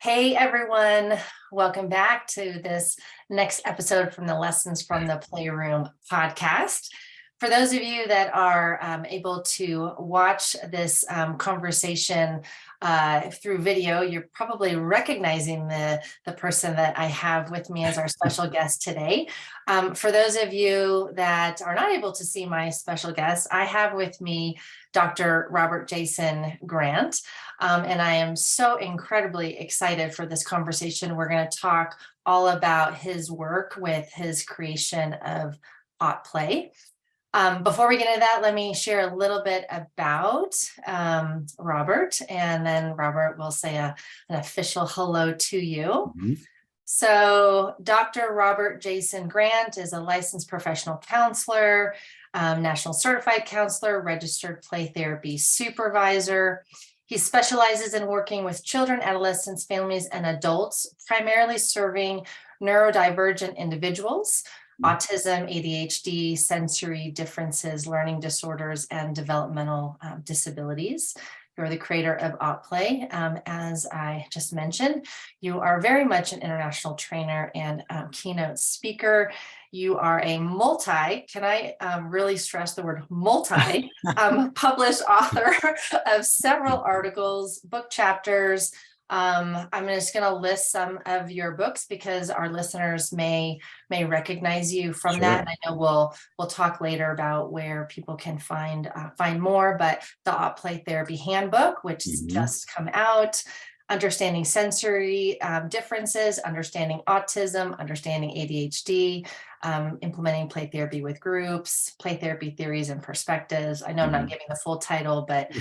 Hey everyone, welcome back to this next episode from the Lessons from the Playroom podcast. For those of you that are able to watch this conversation through video, you're probably recognizing the person that I have with me as our special guest today. For those of you that are not able to see my special guest, I have with me Dr. Robert Jason Grant. And I am so incredibly excited for this conversation. We're going to talk all about his work with his creation of AutPlay. Before we get into that, let me share a little bit about Robert, and then Robert will say an official hello to you. Mm-hmm. So Dr. Robert Jason Grant is a licensed professional counselor, national certified counselor, registered play therapy supervisor. He specializes in working with children, adolescents, families, and adults, primarily serving neurodivergent individuals, autism, ADHD, sensory differences, learning disorders, and developmental disabilities. You're the creator of AutPlay. As I just mentioned, you are very much an international trainer and keynote speaker. You are a can I really stress the word multi, published author of several articles, book chapters. I'm just going to list some of your books because our listeners may recognize you from that. And I know we'll talk later about where people can find more, but the AutPlay Therapy Handbook, which has just come out, understanding sensory differences, understanding autism, understanding ADHD, implementing play therapy with groups, play therapy theories and perspectives. I know I'm not giving the full title, but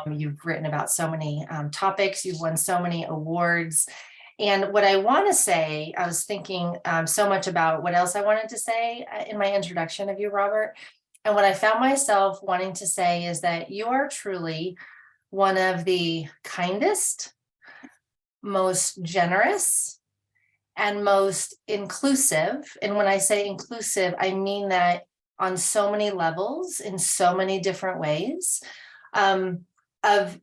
you've written about so many topics. You've won so many awards. And what I want to say, I was thinking so much about what else I wanted to say in my introduction of you, Robert. And what I found myself wanting to say is that you are truly one of the kindest, most generous, and most inclusive. And when I say inclusive, I mean that on so many levels, in so many different ways, of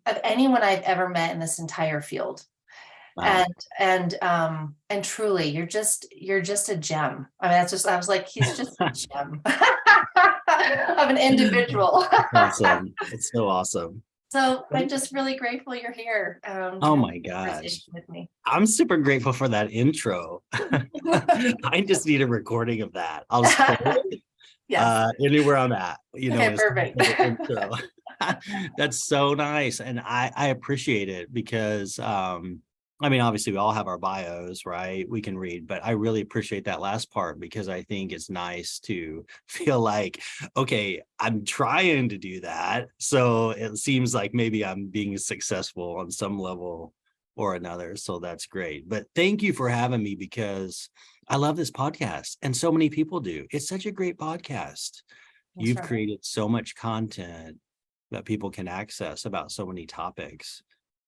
anyone I've ever met in this entire field. Wow. And truly, you're just a gem. I mean, I was like, he's just a gem of an individual. Awesome. It's so awesome. So I'm just really grateful you're here. Oh my gosh. With me. I'm super grateful for that intro. I just need a recording of that. I'll just yes. Anywhere I'm at, okay, perfect. Intro. That's so nice. And I appreciate it because obviously we all have our bios, right? We can read, but I really appreciate that last part because I think it's nice to feel like, okay, I'm trying to do that. So it seems like maybe I'm being successful on some level or another. So that's great. But thank you for having me because I love this podcast and so many people do. It's such a great podcast. You've created so much content that people can access about so many topics.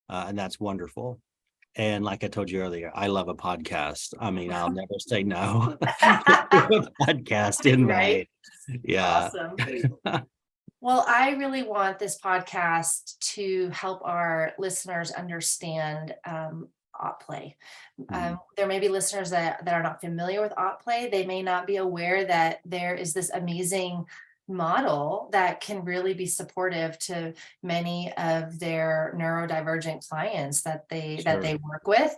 And that's wonderful. And like I told you earlier, I love a podcast. I mean, I'll never say no to a podcast invite. Right? Yeah. Awesome. Well, I really want this podcast to help our listeners understand AutPlay. There may be listeners that are not familiar with AutPlay. They may not be aware that there is this amazing model that can really be supportive to many of their neurodivergent clients that they work with.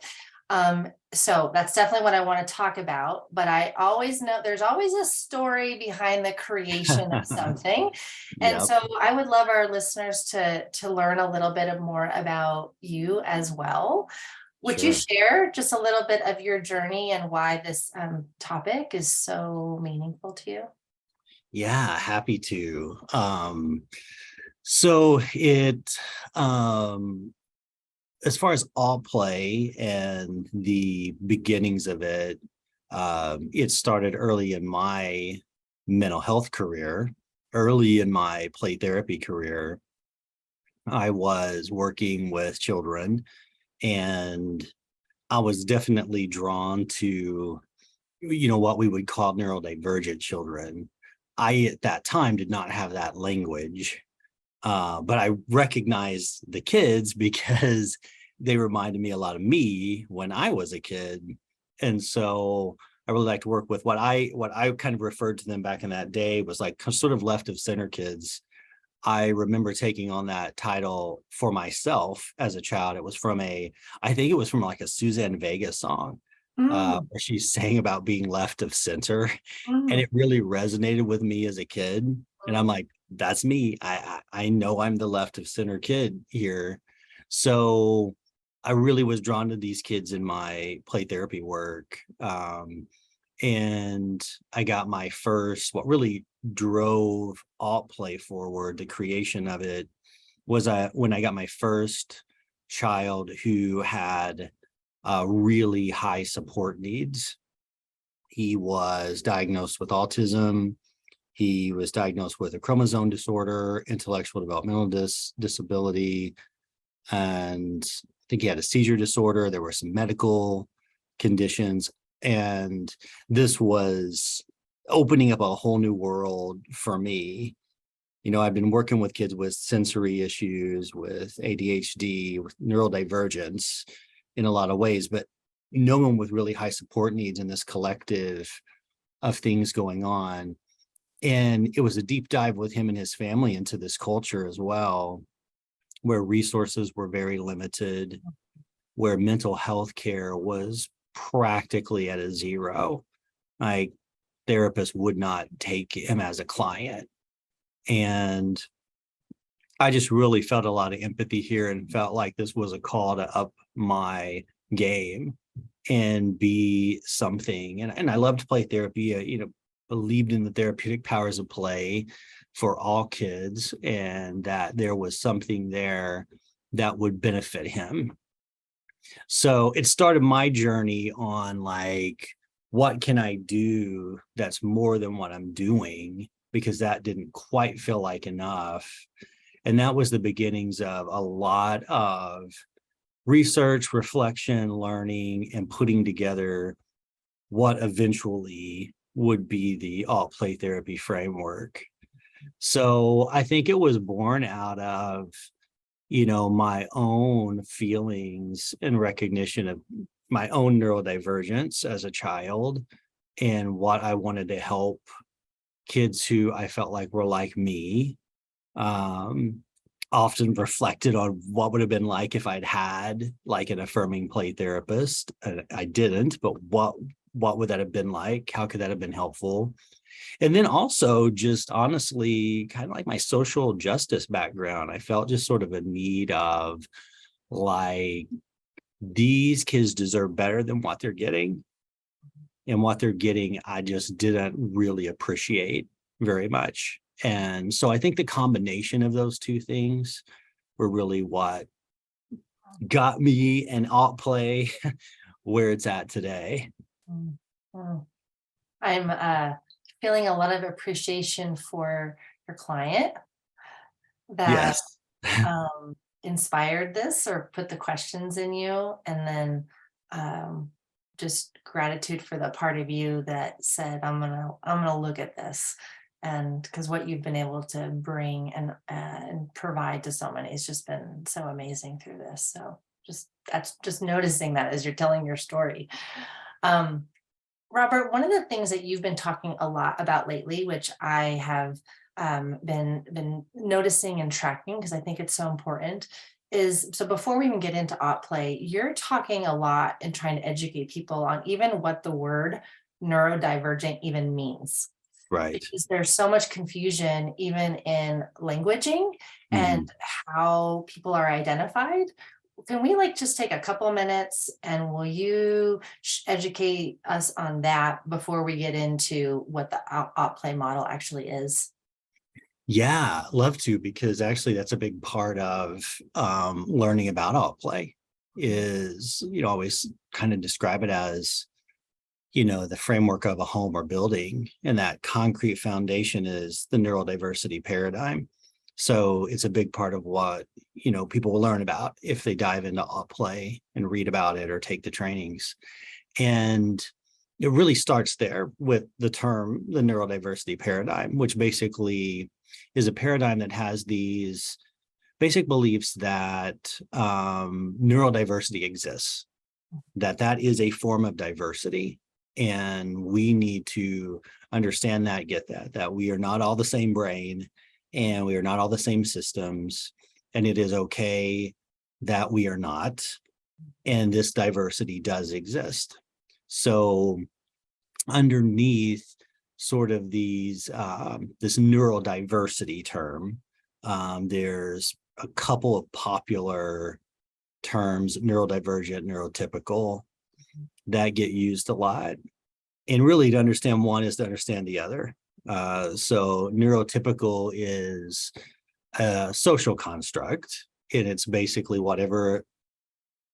So that's definitely what I want to talk about, but I always know there's always a story behind the creation of something. And so I would love our listeners to learn a little bit more about you as well. Would you share just a little bit of your journey and why this topic is so meaningful to you? Yeah, happy to. So it, as far as AutPlay and the beginnings of it, it started early in my mental health career, early in my play therapy career. I was working with children and I was definitely drawn to, what we would call neurodivergent children. I, at that time, did not have that language, but I recognized the kids because they reminded me a lot of me when I was a kid. And so I really like to work with what I kind of referred to them back in that day was like sort of left of center kids. I remember taking on that title for myself as a child. It was I think it was from like a Suzanne Vega song, Mm, where she sang about being left of center. And mm, it really resonated with me as a kid. And I'm mm. like, that's me. I know I'm the left of center kid here. So I really was drawn to these kids in my play therapy work. And I got my first, what really drove AutPlay forward, the creation of it, was when I got my first child who had really high support needs. He was diagnosed with autism. He was diagnosed with a chromosome disorder, intellectual developmental disability, and I think he had a seizure disorder. There were some medical conditions. And this was opening up a whole new world for me. I've been working with kids with sensory issues, with ADHD, with neurodivergence in a lot of ways, but no one with really high support needs in this collective of things going on. And it was a deep dive with him and his family into this culture as well, where resources were very limited, where mental health care was practically at a zero. Like therapists would not take him as a client. And I just really felt a lot of empathy here and felt like this was a call to up my game and be something. And I loved play therapy, believed in the therapeutic powers of play for all kids, and that there was something there that would benefit him. So it started my journey on like, what can I do that's more than what I'm doing? Because that didn't quite feel like enough. And that was the beginnings of a lot of research, reflection, learning, and putting together what eventually would be the AutPlay Therapy framework. So I think it was born out of, my own feelings and recognition of my own neurodivergence as a child and what I wanted to help kids who I felt like were like me. Often reflected on what would have been like if I'd had like an affirming play therapist. I didn't, but what would that have been like? How could that have been helpful? And then also just honestly, kind of like my social justice background, I felt just sort of a need of like, these kids deserve better than what they're getting. And what they're getting, I just didn't really appreciate very much. And so I think the combination of those two things were really what got me and AutPlay where it's at today. Mm, mm. I'm feeling a lot of appreciation for your client that Yes. inspired this or put the questions in you, and then just gratitude for the part of you that said, I'm gonna look at this, and because what you've been able to bring and provide to so many has just been so amazing through this. So that's just noticing that as you're telling your story. Um, Robert, one of the things that you've been talking a lot about lately, which I have been noticing and tracking because I think it's so important, is so before we even get into AutPlay, you're talking a lot and trying to educate people on even what the word neurodivergent even means, Right. because there's so much confusion even in languaging and Mhm. how people are identified. Can we like just take a couple of minutes and will you educate us on that before we get into what the outplay model actually is? Yeah, love to, because actually that's a big part of learning about AutPlay is, always kind of describe it as, the framework of a home or building, and that concrete foundation is the neurodiversity paradigm. So it's a big part of what, people will learn about if they dive into AutPlay and read about it or take the trainings. And it really starts there with the term, the neurodiversity paradigm, which basically is a paradigm that has these basic beliefs that neurodiversity exists, that is a form of diversity. And we need to understand that, get that we are not all the same brain and we are not all the same systems. And it is okay that we are not. And this diversity does exist. So underneath sort of these, this neurodiversity term, there's a couple of popular terms, neurodivergent, neurotypical, that get used a lot. And really to understand one is to understand the other. So neurotypical is a social construct, and it's basically whatever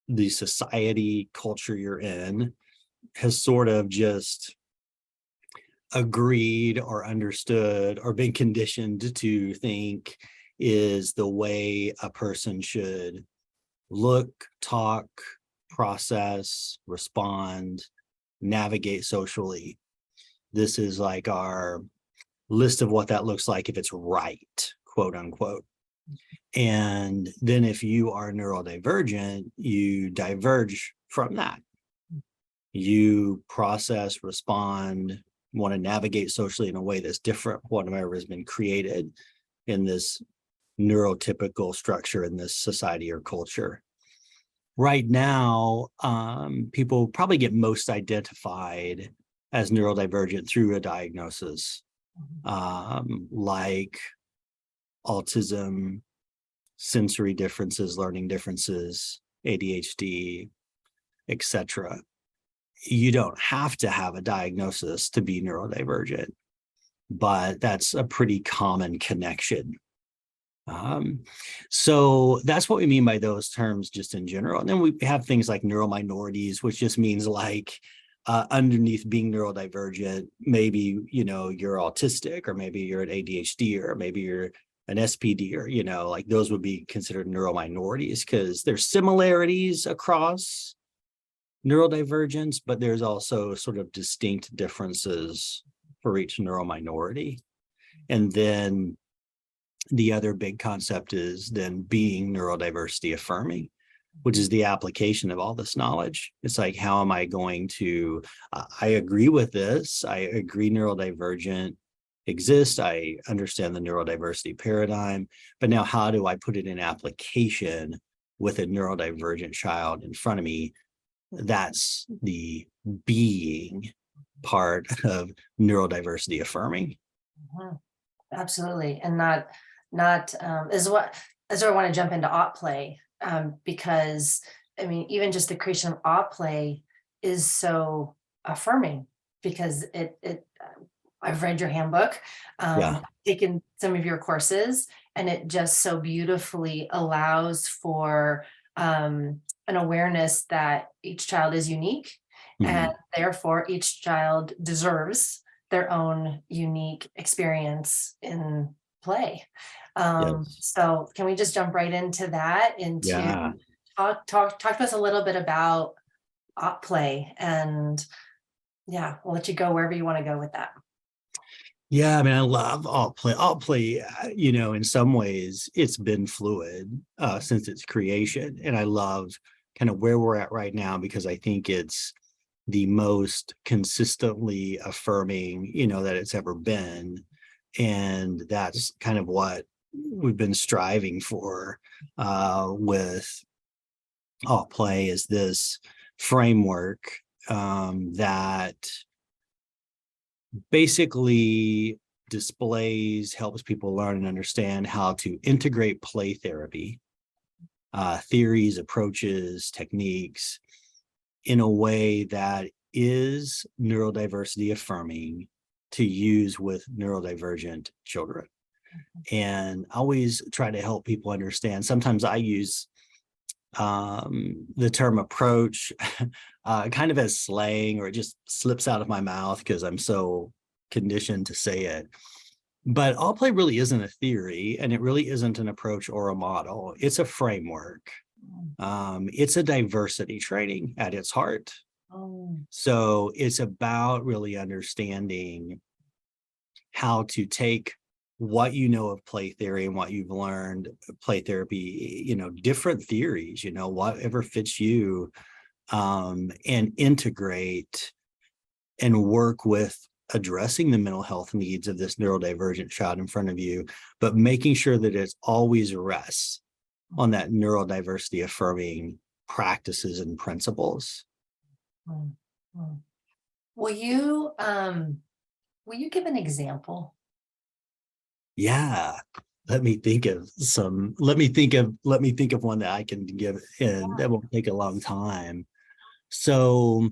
the society culture you're in has sort of just agreed or understood or been conditioned to think is the way a person should look, talk, process, respond, navigate socially. This is like our list of what that looks like if it's right, quote unquote. And then if you are neurodivergent, you diverge from that. You process, respond, want to navigate socially in a way that's different from whatever has been created in this neurotypical structure in this society or culture. Right now, people probably get most identified as neurodivergent through a diagnosis, like autism, sensory differences, learning differences, ADHD, etc. You don't have to have a diagnosis to be neurodivergent, but that's a pretty common connection. So that's what we mean by those terms just in general. And then we have things like neurominorities, which just means like underneath being neurodivergent, maybe, you're autistic, or maybe you're an ADHD, or maybe you're an SPD, or, like those would be considered neurominorities because there's similarities across neurodivergence, but there's also sort of distinct differences for each neurominority. And then the other big concept is then being neurodiversity affirming, which is the application of all this knowledge. It's like, how am I going to, I agree with this. I agree neurodivergent exists. I understand the neurodiversity paradigm, but now how do I put it in application with a neurodivergent child in front of me? That's the being part of neurodiversity affirming. Absolutely. And not is what, as I want to jump into AutPlay, because I mean, even just the creation of AutPlay is so affirming, because I've read your handbook, taken some of your courses, and it just so beautifully allows for an awareness that each child is unique, and therefore each child deserves their own unique experience in play. So can we just jump right into that, talk to us a little bit about AutPlay, and we'll let you go wherever you want to go with that. Yeah, I mean, I love AutPlay. AutPlay, in some ways, it's been fluid since its creation. And I love kind of where we're at right now, because I think it's the most consistently affirming, that it's ever been. And that's kind of what we've been striving for with AutPlay, is this framework that basically helps people learn and understand how to integrate play therapy, theories, approaches, techniques in a way that is neurodiversity affirming to use with neurodivergent children. And I always try to help people understand. Sometimes I use the term approach kind of as slang, or it just slips out of my mouth because I'm so conditioned to say it. But AutPlay really isn't a theory, and it really isn't an approach or a model. It's a framework. It's a diversity training at its heart. So it's about really understanding how to take what you know of play theory and what you've learned play therapy, different theories, whatever fits you, and integrate and work with addressing the mental health needs of this neurodivergent child in front of you, but making sure that it always rests on that neurodiversity affirming practices and principles. Mm, mm. Will you give an example? Yeah. Let me think of one that I can give, and that won't take a long time. So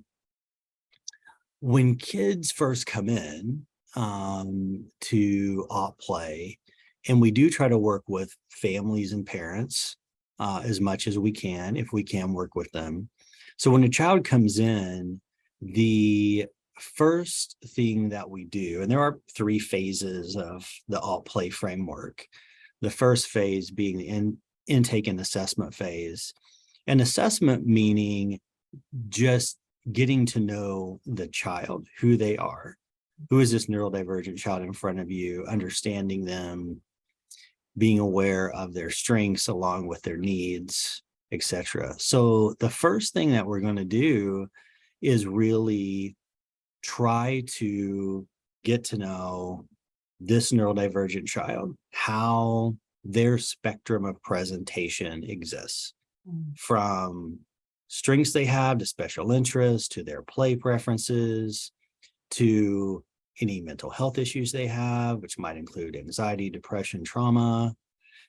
when kids first come in to AutPlay, and we do try to work with families and parents as much as we can, if we can work with them. So when a child comes in, the first thing that we do, and there are 3 phases of the AutPlay framework. The first phase being the intake and assessment phase. And assessment meaning just getting to know the child, who they are, who is this neurodivergent child in front of you, understanding them, being aware of their strengths along with their needs, etc. So the first thing that we're going to do is really try to get to know this neurodivergent child, how their spectrum of presentation exists, from strengths they have to special interests, to their play preferences, to any mental health issues they have, which might include anxiety, depression, trauma,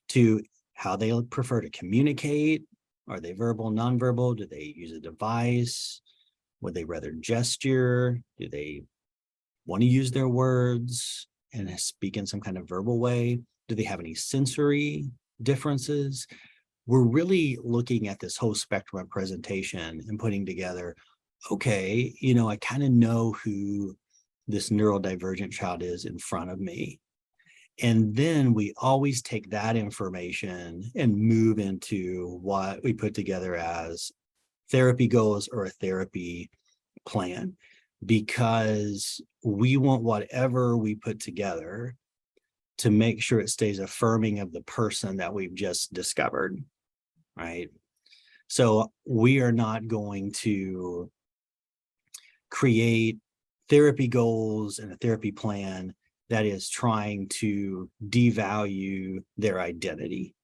to how they prefer to communicate. Are they verbal, nonverbal? Do they use a device? Would they rather gesture? Do they want to use their words and speak in some kind of verbal way? Do they have any sensory differences? We're really looking at this whole spectrum of presentation and putting together, okay, I kind of know who this neurodivergent child is in front of me. And then we always take that information and move into what we put together as therapy goals or a therapy plan, because we want whatever we put together to make sure it stays affirming of the person that we've just discovered, right? So we are not going to create therapy goals and a therapy plan that is trying to devalue their identity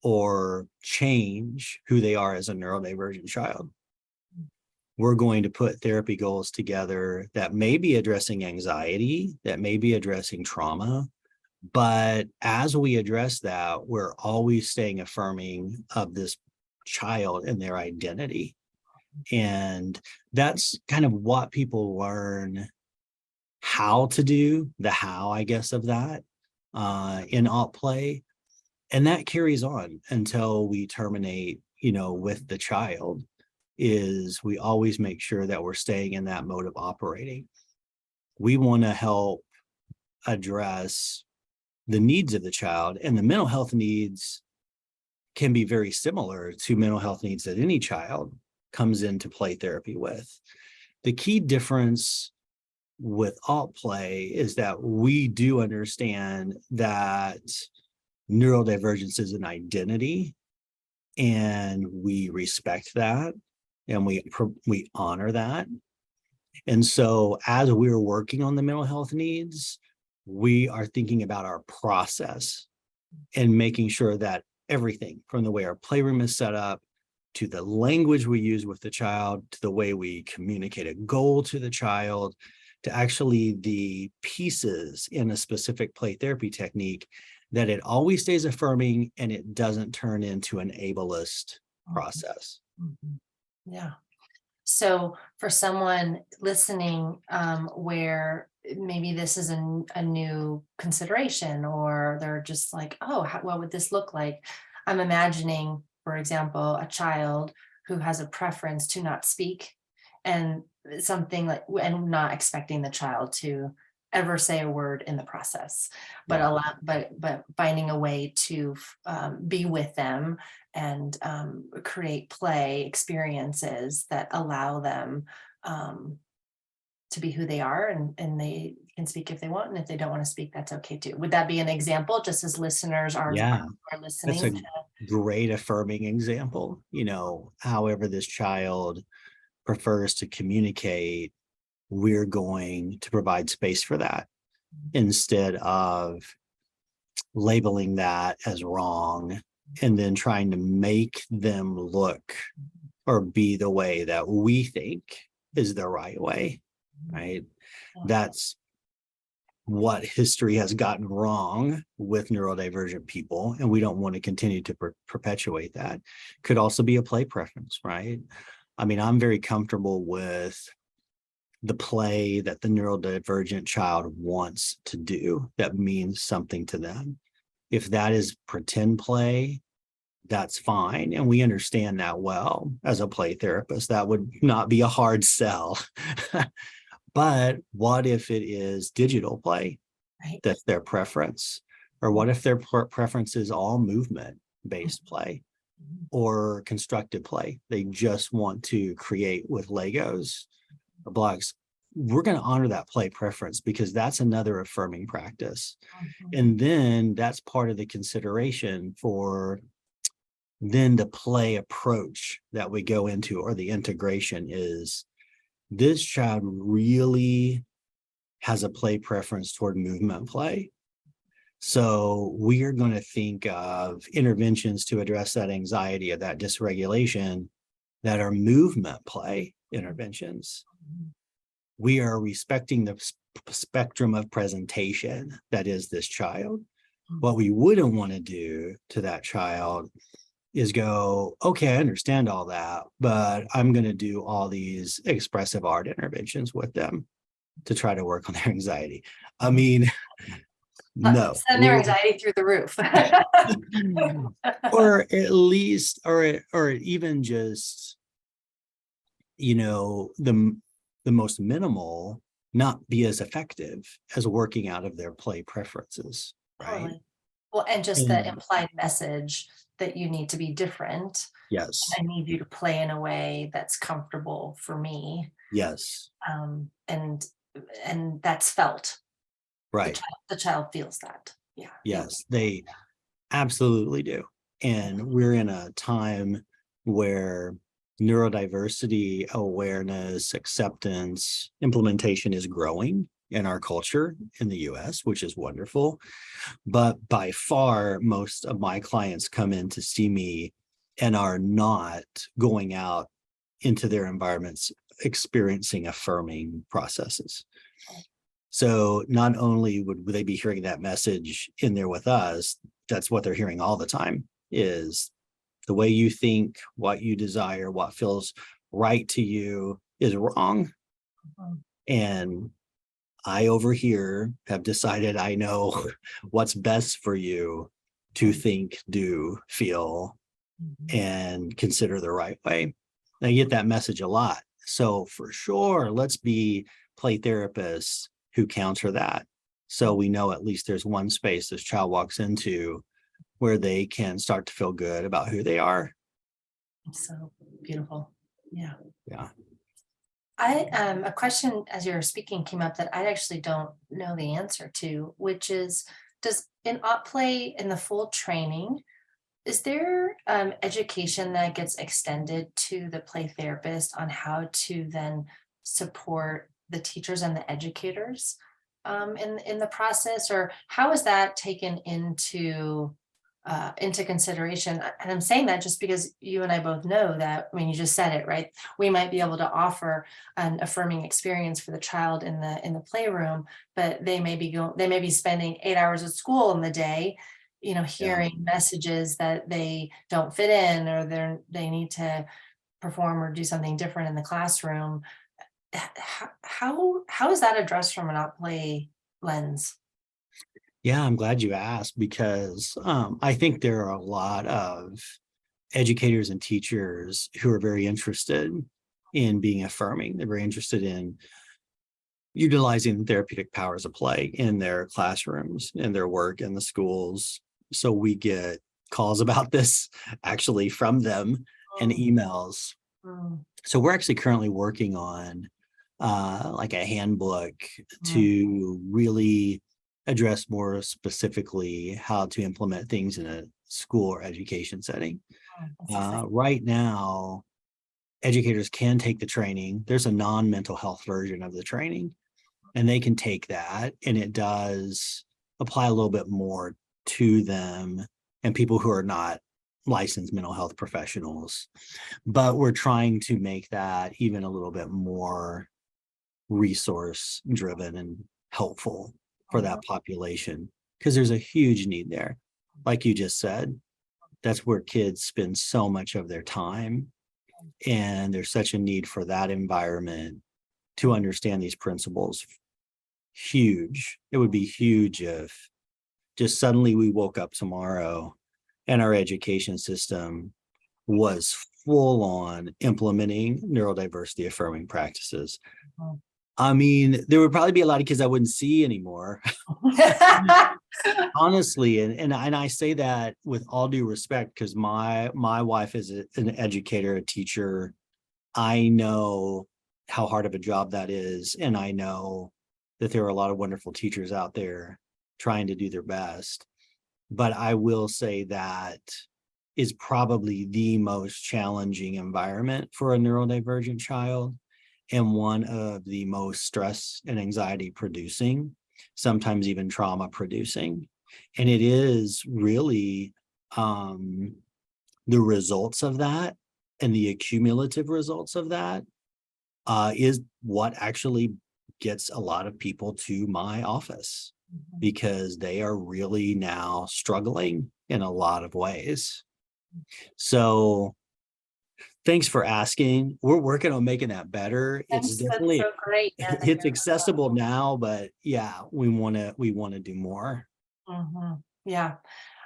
or change who they are as a neurodivergent child. We're going to put therapy goals together that may be addressing anxiety, that may be addressing trauma, but as we address that, we're always staying affirming of this child and their identity. And that's kind of what people learn how to do, the how, I guess, of that in AutPlay. And that carries on until we terminate, with the child. Is we always make sure that we're staying in that mode of operating. We want to help address the needs of the child, and the mental health needs can be very similar to mental health needs that any child comes into play therapy with. The key difference with AutPlay is that we do understand that neurodivergence is an identity, and we respect that, and we honor that. And so as we're working on the mental health needs, we are thinking about our process and making sure that everything from the way our playroom is set up, to the language we use with the child, to the way we communicate a goal to the child, to actually the pieces in a specific play therapy technique, that it always stays affirming and it doesn't turn into an ableist process. Mm-hmm. Yeah. So for someone listening, where maybe this is a new consideration, or they're just like, oh, what would this look like? I'm imagining, for example, a child who has a preference to not speak, and something like, and not expecting the child to ever say a word in the process, but but finding a way to be with them and create play experiences that allow them to be who they are, and they can speak if they want, and if they don't want to speak, that's okay too. Would that be an example, just as listeners are That's listening a to? great affirming example. However this child prefers to communicate, we're going to provide space for that instead of labeling that as wrong and then trying to make them look or be the way that we think is the right way, right? That's what history has gotten wrong with neurodivergent people, and we don't want to continue to perpetuate that. Could also be a play preference, right? I mean, I'm very comfortable with the play that the neurodivergent child wants to do that means something to them. If that is pretend play, that's fine. And we understand that well as a play therapist. That would not be a hard sell. But what if it is digital play? Right. That's their preference? Or what if their preference is all movement-based play or constructed play? They just want to create with Legos or blocks. We're going to honor that play preference because that's another affirming practice. And then that's part of the consideration for then the play approach that we go into, or the integration, is this child really has a play preference toward movement play. So we are going to think of interventions to address that anxiety or that dysregulation that are movement play interventions. We are respecting the spectrum of presentation that is this child. What we wouldn't want to do to that child is go, okay, I understand all that, but I'm going to do all these expressive art interventions with them to try to work on their anxiety. I mean, no. Send their anxiety through the roof. Or at least, or even just, the most minimal, not be as effective as working out of their play preferences, right? Totally. Well, and just the implied message that you need to be different. Yes. I need you to play in a way that's comfortable for me. Yes. And that's felt. Right. The child feels that. Yeah. Yes, they absolutely do. And we're in a time where neurodiversity awareness, acceptance, implementation is growing in our culture in the US, which is wonderful. But by far, most of my clients come in to see me and are not going out into their environments experiencing affirming processes. So not only would they be hearing that message in there with us, that's what they're hearing all the time, is the way you think, what you desire, what feels right to you is wrong. And I over here have decided I know what's best for you to think, do, feel, and consider the right way. I get that message a lot. So for sure, let's be play therapists who counter that. So we know at least there's one space this child walks into where they can start to feel good about who they are. So beautiful. Yeah. Yeah. A question as you're speaking came up that I actually don't know the answer to, which is, does in AutPlay, in the full training, is there education that gets extended to the play therapist on how to then support the teachers and the educators in the process, or how is that taken into consideration? And I'm saying that just because you and I both know that, I mean, you just said it, right? We might be able to offer an affirming experience for the child in the playroom, but they may be spending 8 hours at school in the day, hearing messages that they don't fit in, or they need to perform or do something different in the classroom. How is that addressed from an AutPlay lens? Yeah, I'm glad you asked, because I think there are a lot of educators and teachers who are very interested in being affirming. They're very interested in utilizing therapeutic powers of play in their classrooms, in their work, in the schools. So we get calls about this actually from them and emails. So we're actually currently working on like a handbook Mm. to really address more specifically how to implement things in a school or education setting. That's exciting. Right now, educators can take the training. There's a non-mental health version of the training, and they can take that, and it does apply a little bit more to them and people who are not licensed mental health professionals. But we're trying to make that even a little bit more resource driven and helpful for that population, because there's a huge need there. Like you just said, that's where kids spend so much of their time, and there's such a need for that environment to understand these principles. Huge. It would be huge if just suddenly we woke up tomorrow and our education system was full on implementing neurodiversity affirming practices. Mhm. I mean, there would probably be a lot of kids I wouldn't see anymore, honestly. And I say that with all due respect, because my wife is an educator, a teacher. I know how hard of a job that is, and I know that there are a lot of wonderful teachers out there trying to do their best. But I will say that is probably the most challenging environment for a neurodivergent child, and one of the most stress and anxiety producing, sometimes even trauma producing. And it is really the results of that, and the accumulative results of that is what actually gets a lot of people to my office, because they are really now struggling in a lot of ways. So thanks for asking. We're working on making that better. It's That's definitely so great. Yeah, that it's accessible now, but yeah, we want to do more. Yeah,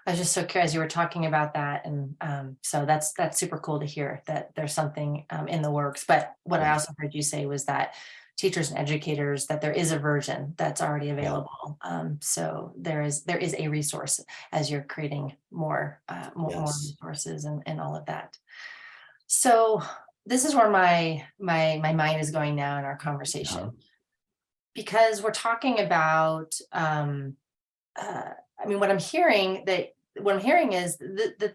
I was just so curious. You were talking about that, and so that's super cool to hear that there's something in the works. But what I Yes. also heard you say was that teachers and educators, that there is a version that's already Yeah. available. So there is a resource as you're creating more Yes. resources and all of that. So this is where my mind is going now in our Uh-huh. conversation, because we're talking about I mean, what I'm hearing is that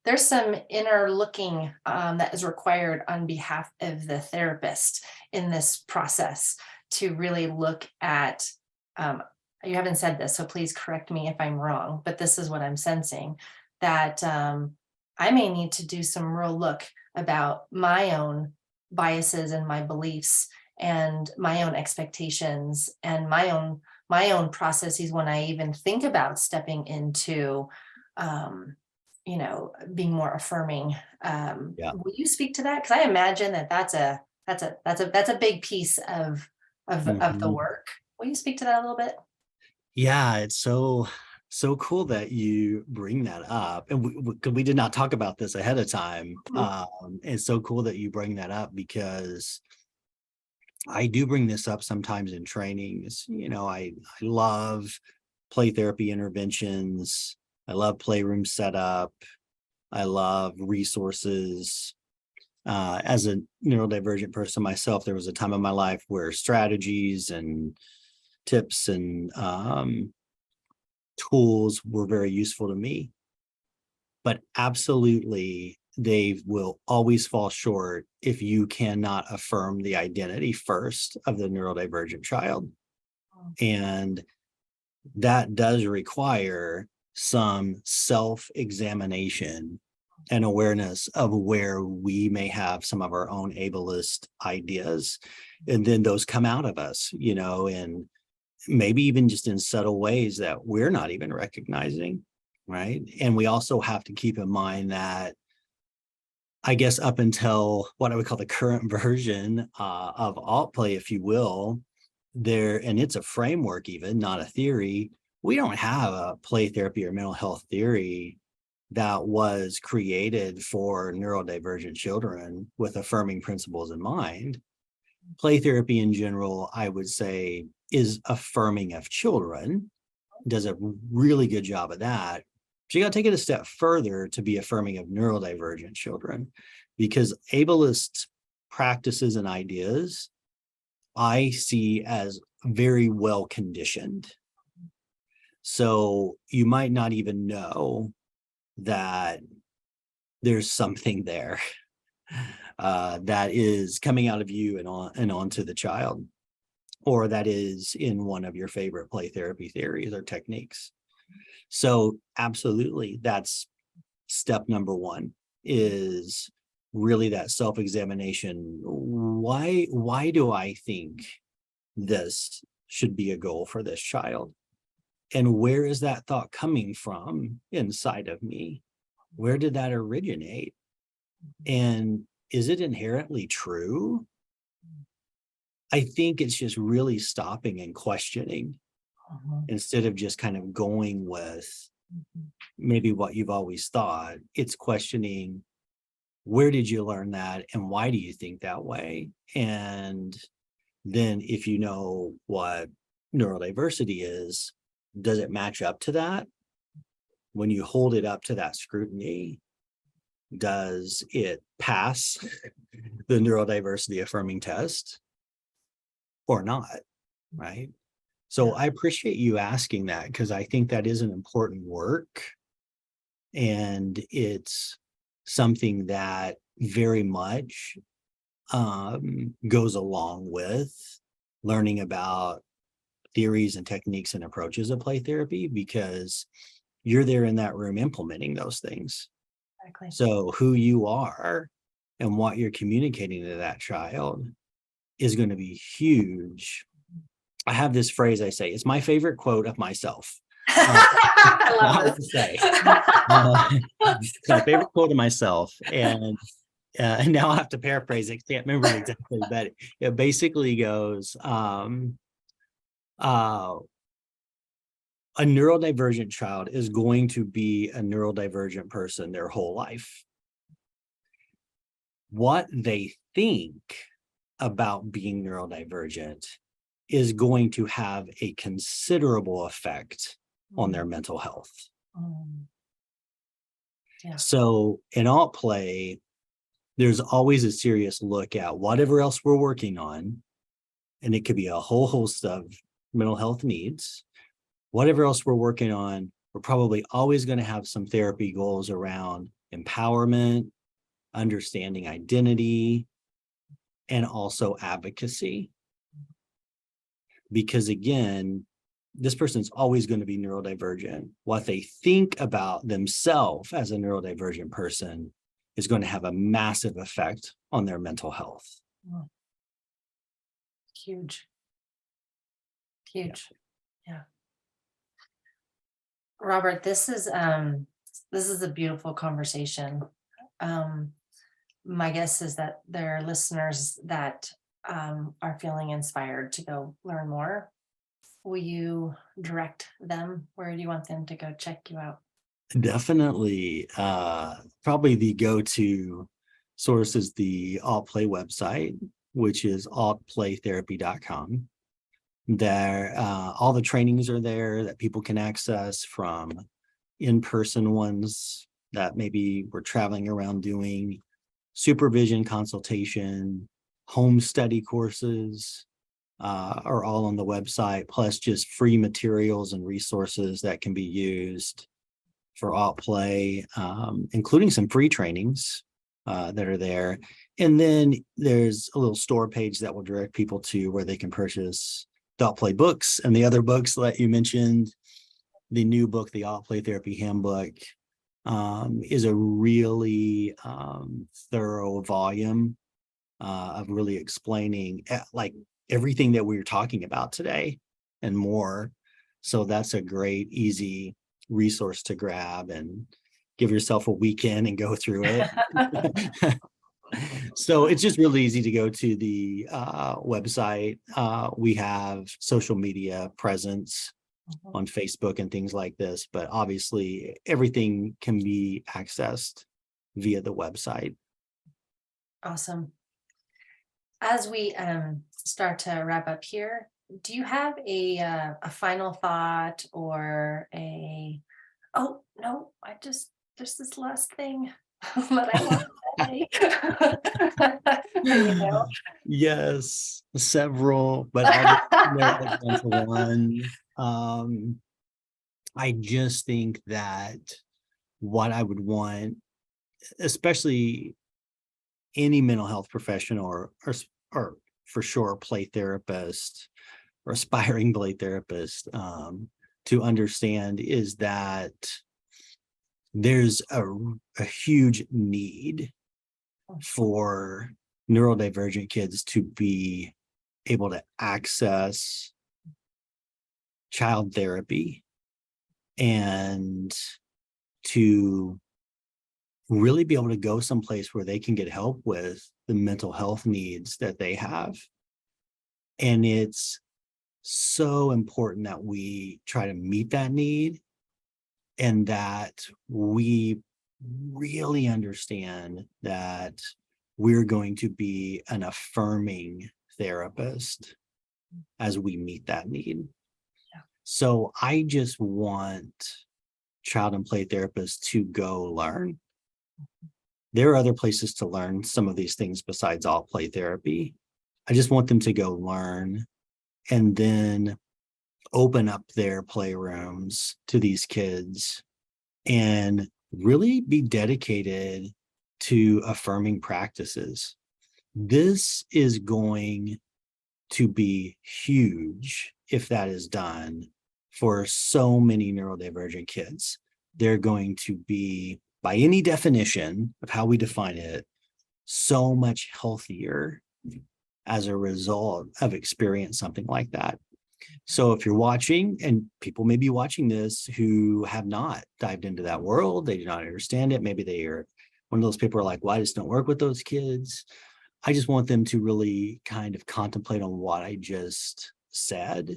there's some inner looking that is required on behalf of the therapist in this process to really look at. You haven't said this, so please correct me if I'm wrong, but this is what I'm sensing, that I may need to do some real look about my own biases and my beliefs and my own expectations and my own processes when I even think about stepping into, being more affirming. Yeah. Will you speak to that? Because I imagine that that's a big piece of the Mhm. work. Will you speak to that a little bit? Yeah, it's so cool that you bring that up, and we did not talk about this ahead of time. Mhm. It's so cool that you bring that up, because I do bring this up sometimes in trainings. I love play therapy interventions. I love playroom setup. I love resources. As a neurodivergent person myself, there was a time in my life where strategies and tips and tools were very useful to me. But absolutely, they will always fall short if you cannot affirm the identity first of the neurodivergent child. And that does require some self-examination and awareness of where we may have some of our own ableist ideas. And then those come out of us, and maybe even just in subtle ways that we're not even recognizing, right? And we also have to keep in mind that, I guess, up until what I would call the current version of AutPlay, if you will, and it's a framework, even not a theory. We don't have a play therapy or mental health theory that was created for neurodivergent children with affirming principles in mind. Play therapy in general, I would say, is affirming of children, does a really good job of that. But you got to take it a step further to be affirming of neurodivergent children, because ableist practices and ideas I see as very well conditioned. So you might not even know that there's something there that is coming out of you and onto the child, or that is in one of your favorite play therapy theories or techniques. So absolutely, that's step number one, is really that self-examination. Why do I think this should be a goal for this child? And where is that thought coming from inside of me? Where did that originate? And is it inherently true? I think it's just really stopping and questioning instead of just kind of going with maybe what you've always thought. It's questioning, where did you learn that and why do you think that way? And then if you know what neurodiversity is, does it match up to that? When you hold it up to that scrutiny, does it pass the neurodiversity affirming test or not? Right. So I appreciate you asking that, because I think that is an important work. And it's something that very much goes along with learning about theories and techniques and approaches of play therapy, because you're there in that room implementing those things. Exactly. So who you are and what you're communicating to that child is going to be huge. I have this phrase I say, it's my favorite quote of myself. I love To this. say. It's my favorite quote of myself. And now I have to paraphrase it. Can't remember it exactly, but it basically goes, a neurodivergent child is going to be a neurodivergent person their whole life. What they think about being neurodivergent is going to have a considerable effect on their mental health. Yeah. So in AutPlay, there's always a serious look at whatever else we're working on, and it could be a whole host of mental health needs. Whatever else we're working on, we're probably always going to have some therapy goals around empowerment, understanding identity, and also advocacy. Because again, this person's always going to be neurodivergent. What they think about themselves as a neurodivergent person is going to have a massive effect on their mental health. Huge. Yeah. Robert, this is a beautiful conversation. My guess is that there are listeners that are feeling inspired to go learn more. Will you direct them? Where do you want them to go check you out? Definitely. Probably the go-to source is the AutPlay website, which is AutPlayTherapy.com. There, all the trainings are there that people can access, from in-person ones that maybe we're traveling around doing, supervision, consultation, home study courses are all on the website, plus just free materials and resources that can be used for AutPlay, including some free trainings that are there. And then there's a little store page that will direct people to where they can purchase the AutPlay books and the other books that you mentioned. The new book, the AutPlay Therapy Handbook, is a really thorough volume of really explaining like everything that we were talking about today and more. So that's a great, easy resource to grab and give yourself a weekend and go through it. So it's just really easy to go to the website. We have social media presence on Facebook and things like this, but obviously everything can be accessed via the website. Awesome. As we start to wrap up here, do you have a final thought or oh no, there's this last thing that I want to say. play. You know? Yes, several, but I'll just narrow it down to one. I just think that what I would want, especially any mental health professional or for sure play therapist or aspiring play therapist, to understand is that there's a huge need for neurodivergent kids to be able to access child therapy and to really be able to go someplace where they can get help with the mental health needs that they have. And it's so important that we try to meet that need and that we really understand that we're going to be an affirming therapist as we meet that need. Yeah. So I just want child and play therapists to go learn. There are other places to learn some of these things besides AutPlay Therapy. I just want them to go learn and then open up their playrooms to these kids and really be dedicated to affirming practices. This is going to be huge if that is done for so many neurodivergent kids. They're going to be, by any definition of how we define it, so much healthier as a result of experiencing something like that. So if you're watching, and people may be watching this who have not dived into that world, they do not understand it. Maybe they are one of those people who are like, well, I just don't work with those kids. I just want them to really kind of contemplate on what I just said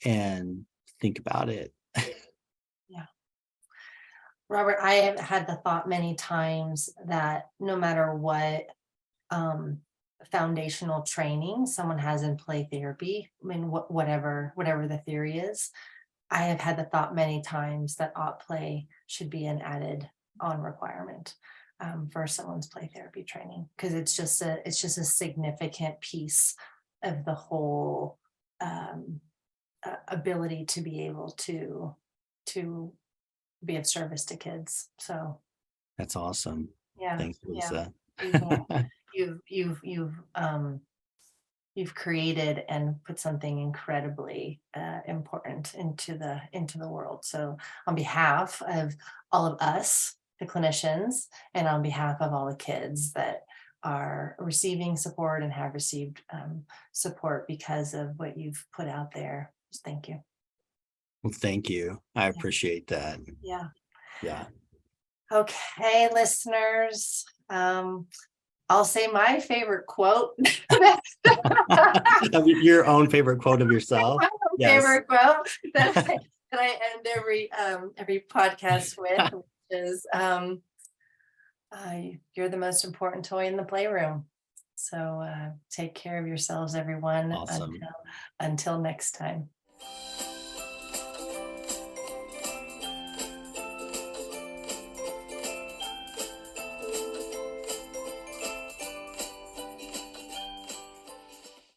and think about it. Yeah. Robert, I have had the thought many times that no matter what foundational training someone has in play therapy, I mean, whatever the theory is, I have had the thought many times that AutPlay should be an added on requirement for someone's play therapy training, because it's just a significant piece of the whole ability to be able to be of service to kids. So That's awesome. yeah, Thanks, yeah. Lisa. You've created and put something incredibly important into the world. So on behalf of all of us, the clinicians, and on behalf of all the kids that are receiving support and have received support because of what you've put out there, just thank you. Well, thank you. I appreciate that. Yeah. Yeah. Okay, listeners. I'll say my favorite quote. Your own favorite quote of yourself. My own Yes. favorite quote that I end every podcast with, which is you're the most important toy in the playroom. So take care of yourselves, everyone. Awesome. Until next time.